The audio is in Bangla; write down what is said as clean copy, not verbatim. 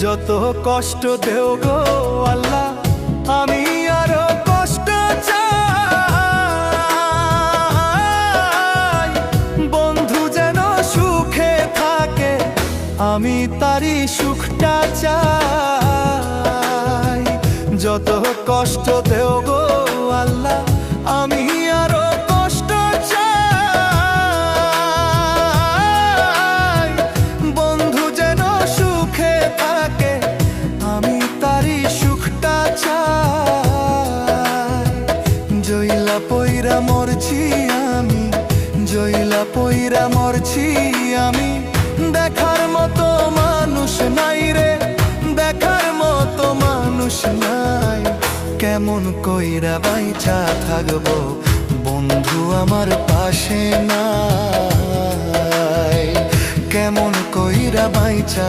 যত কষ্ট দেও গো আল্লাহ, আমি আরো কষ্ট চাই। বন্ধু যেন সুখে থাকে, আমি তারই সুখটা চাই। যত কষ্ট দেও গো আল্লাহ, আমি আরো কষ্ট চাই। বন্ধু যেন সুখে থাকে, আমি তারই সুখটা চাই। জইলা পইরা মরছি আমি, জইলা পইরা মরছি আমি। দেখার মতো মানুষ নাই রে, দেখার মতো মানুষ নাই। কেমন কইরা বাইচা থাকবো, বন্ধু আমার পাশে নাই। কেমন কইরা বাইচা